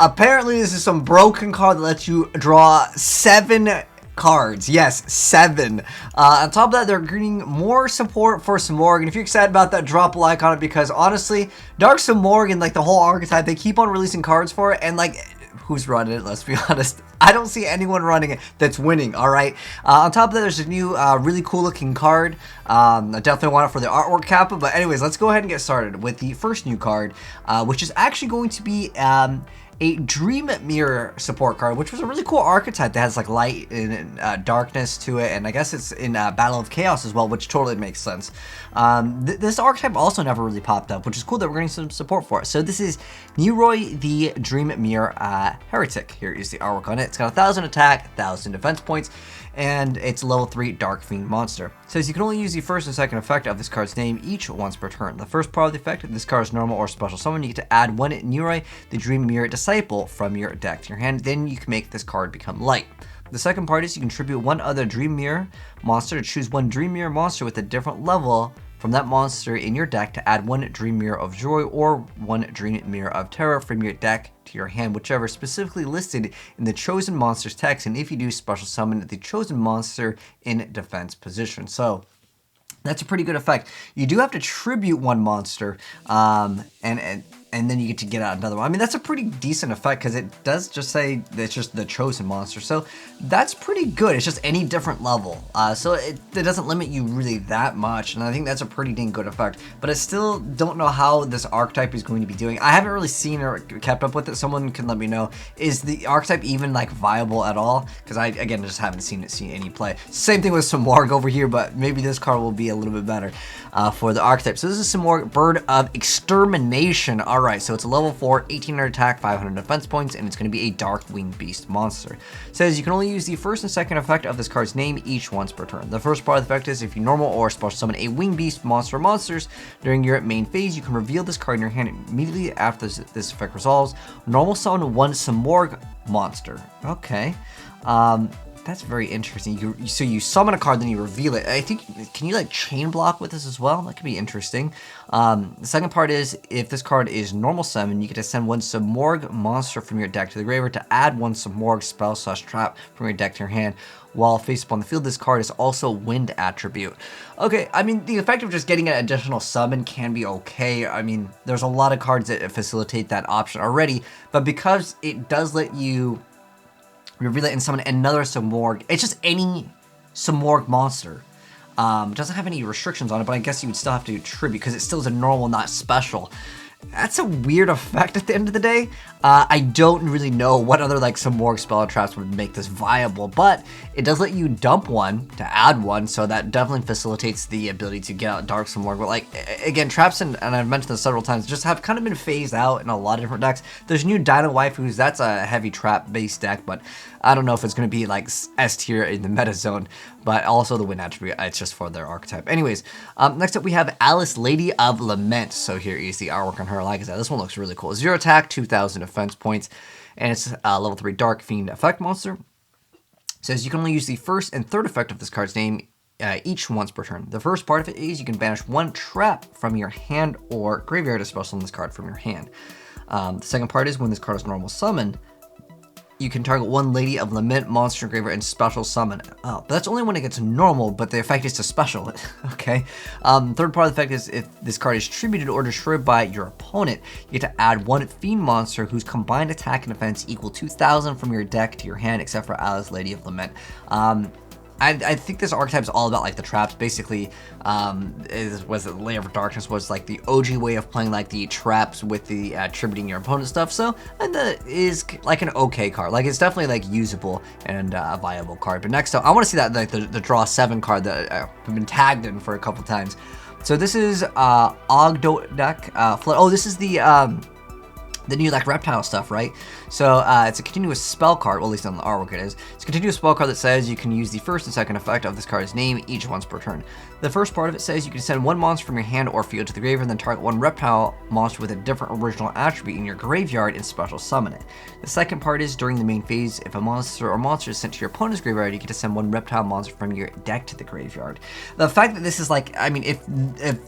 Apparently, this is some broken card that lets you draw 7 cards. Yes, 7. On top of that, they're getting more support for Simorg, and if you're excited about that, drop a like on it, because honestly, Dark Simorg and like the whole archetype, they keep on releasing cards for it, and like, who's running it? Let's be honest. I don't see anyone running it that's winning, alright? On top of that, there's a new, really cool looking card. I definitely want it for the artwork kappa, but anyways, let's go ahead and get started with the first new card, which is actually going to be, a Dream Mirror support card, which was a really cool archetype that has like light and darkness to it, and I guess it's in Battle of Chaos as well, which totally makes sense. This archetype also never really popped up, which is cool that we're getting some support for it. So this is Neroy the Dream Mirror Heretic. Here is the artwork on it. It's got 1,000 attack, 1,000 defense points, and it's level 3 Dark Fiend monster. It says you can only use the first and second effect of this card's name each once per turn. The first part of the effect, if this card is normal or special summon, you get to add 1 Neroy the Dream Mirror Disciple from your deck to your hand. Then you can make this card become light. The second part is you contribute 1 other Dream Mirror monster to choose 1 Dream Mirror monster with a different level from that monster in your deck to add 1 Dream Mirror of Joy or 1 Dream Mirror of Terror from your deck to your hand, whichever specifically listed in the chosen monster's text, and if you do, special summon the chosen monster in defense position. So that's a pretty good effect. You do have to tribute 1 monster, and then you get to get out another one. I mean, that's a pretty decent effect because it does just say that it's just the chosen monster. So that's pretty good. It's just any different level. So it doesn't limit you really that much. And I think that's a pretty dang good effect. But I still don't know how this archetype is going to be doing. I haven't really seen or kept up with it. Someone can let me know. Is the archetype even like viable at all? Because I, again, just haven't seen any play. Same thing with Simorg over here, but maybe this card will be a little bit better for the archetype. So this is Simorg, Bird of Extermination. Alright, so it's a level 4, 1800 attack, 500 defense points, and it's going to be a Dark Winged Beast monster. It says you can only use the first and second effect of this card's name each once per turn. The first part of the effect is if you normal or special summon a Winged Beast monster or monsters during your main phase, you can reveal this card in your hand immediately after this effect resolves. Normal summon 1 Simorg monster. Okay. That's very interesting. So you summon a card, then you reveal it. I think, can you like chain block with this as well? That could be interesting. The second part is, if this card is normal summon, you get to send 1 Simorg monster from your deck to the graveyard to add 1 Simorg spell/trap from your deck to your hand. While face up on the field, this card is also wind attribute. Okay, I mean, the effect of just getting an additional summon can be okay. I mean, there's a lot of cards that facilitate that option already, but because it does let you reveal it and summon another Simorg. It's just any Simorg monster. Doesn't have any restrictions on it, but I guess you would still have to tribute because it still is a normal, not special. That's a weird effect at the end of the day. I don't really know what other like Simorg spell traps would make this viable, but it does let you dump 1 to add 1, so that definitely facilitates the ability to get out Dark Simorg. But like, again, traps, and I've mentioned this several times, just have kind of been phased out in a lot of different decks. There's new Dino Waifus, that's a heavy trap based deck, but I don't know if it's going to be like S tier in the meta zone, but also the wind attribute, it's just for their archetype. Anyways, next up we have Alice, Lady of Lament. So here is the artwork on her. Like I said, this one looks really cool. 0 attack, 2,000 defense points, and it's level 3 Dark Fiend effect monster. It says you can only use the first and third effect of this card's name each once per turn. The first part of it is you can banish 1 trap from your hand or graveyard to special summon this card from your hand. The second part is when this card is normal summon, you can target 1 Lady of Lament monster graveyard and special summon it. Oh, but that's only when it gets normal, but the effect is to special it. Okay. Third part of the effect is if this card is tributed or destroyed by your opponent, you get to add 1 Fiend monster whose combined attack and defense equal 2,000 from your deck to your hand, except for Alice, Lady of Lament. I think this archetype is all about like the traps. Basically, was it Layer of Darkness was like the OG way of playing like the traps with the tributing your opponent stuff. So and that is like an okay card. Like it's definitely like usable and a viable card. But next up, I want to see that like the draw 7 card that I've been tagged in for a couple times. So this is Ogdodak. Oh, this is the new like reptile stuff, right? So it's a continuous spell card, well at least on the artwork it is. It's a continuous spell card that says you can use the first and second effect of this card's name each once per turn. The first part of it says you can send 1 monster from your hand or field to the graveyard, then target 1 reptile monster with a different original attribute in your graveyard and special summon it. The second part is during the main phase, if a monster or monster is sent to your opponent's graveyard, you get to send 1 reptile monster from your deck to the graveyard. The fact that this is like, I mean, if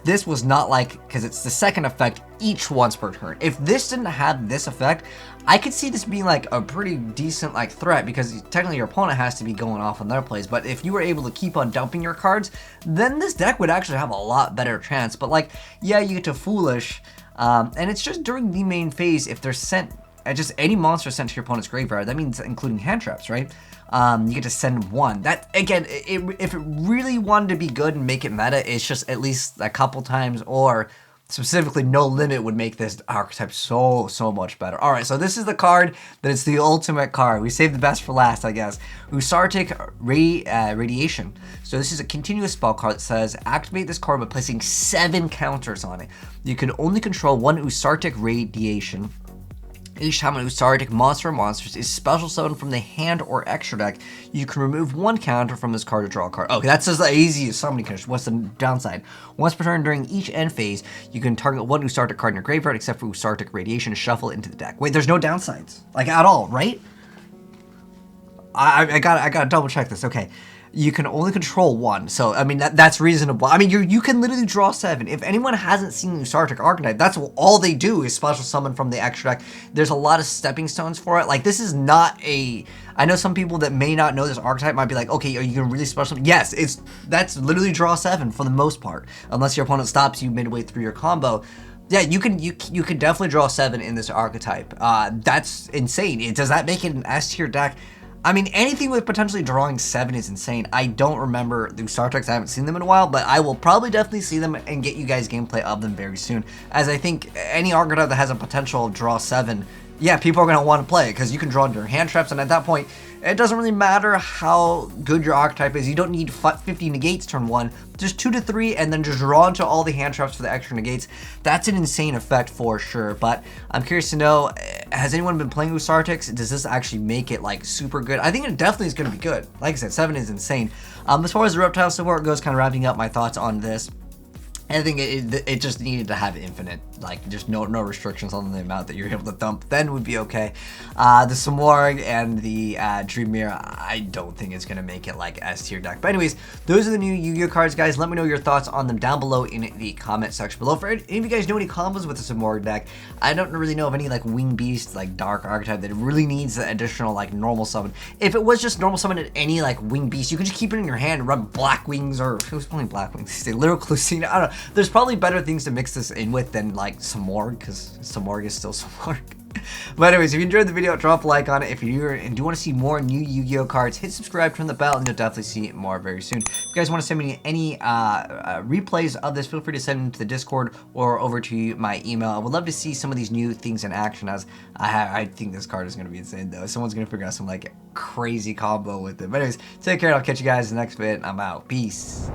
this was not like, because it's the second effect each once per turn, if this didn't have have this effect, I could see this being like a pretty decent like threat, because technically your opponent has to be going off on their plays. But if you were able to keep on dumping your cards, then this deck would actually have a lot better chance. But like, yeah, you get to Foolish, and it's just during the main phase. If they're sent, just any monster sent to your opponent's graveyard, that means including hand traps, right? You get to send one. That, again, if it really wanted to be good and make it meta, it's just at least a couple times, or specifically no limit would make this archetype so much better. All right, so this is the card that it's the ultimate card. We saved the best for last, I guess. Usartic Radiation. So this is a continuous spell card that says activate this card by placing 7 counters on it. You can only control 1 Usartic Radiation. Each time an Usartic monster or monsters is special summoned from the hand or extra deck, you can remove 1 counter from this card to draw a card. Okay, that's just the easiest summoning condition. What's the downside? Once per turn during each end phase, you can target 1 Usartic card in your graveyard, except for Usartic Radiation, and shuffle it into the deck. Wait, there's no downsides, like at all, right? I gotta double check this. Okay. You can only control 1, so I mean that's reasonable. I mean you can literally draw 7. If anyone hasn't seen Usartic Archetype, that's all they do is special summon from the extra deck. There's a lot of stepping stones for it. Like, this is not a. I know some people that may not know this archetype might be like, okay, are you gonna really special summon? Yes, that's literally draw 7 for the most part, unless your opponent stops you midway through your combo. Yeah, you can definitely draw 7 in this archetype. That's insane. Does that make it an S tier deck? I mean, anything with potentially drawing 7 is insane. I don't remember the Usartics. I haven't seen them in a while, but I will probably definitely see them and get you guys gameplay of them very soon, as I think any archetype that has a potential draw 7, yeah, people are going to want to play it, because you can draw during hand traps, and at that point, it doesn't really matter how good your archetype is. You don't need 50 negates turn 1, just 2 to 3, and then just draw into all the hand traps for the extra negates. That's an insane effect for sure, but I'm curious to know, has anyone been playing Usartics? Does this actually make it like super good? I think it definitely is going to be good. Like I said, 7 is insane. As far as the reptile support goes, kind of wrapping up my thoughts on this, I think it just needed to have infinite, like just no restrictions on the amount that you're able to dump. Then would be okay. The Samorg and the Dream Mirror, I don't think it's gonna make it like S tier deck. But anyways, those are the new Yu-Gi-Oh cards, guys. Let me know your thoughts on them down below in the comment section below. For any of you guys know any combos with the Samorg deck, I don't really know of any like Wing Beast, like Dark archetype that really needs the additional like normal summon. If it was just normal summon at any like Wing Beast, you could just keep it in your hand and run Black Wings, or who's playing Black Wings? Say Lyrical Lucina. I don't know. There's probably better things to mix this in with than like Samorg, because Samorg is still Samorg. But anyways, if you enjoyed the video, drop a like on it. If you do want to see more new Yu-Gi-Oh cards, hit subscribe, turn the bell, and you'll definitely see more very soon. If you guys want to send me any replays of this, feel free to send them to the Discord or over to my email. I would love to see some of these new things in action, as I think this card is going to be insane though. Someone's going to figure out some like crazy combo with it. But anyways, take care, and I'll catch you guys in the next vid. I'm out. Peace.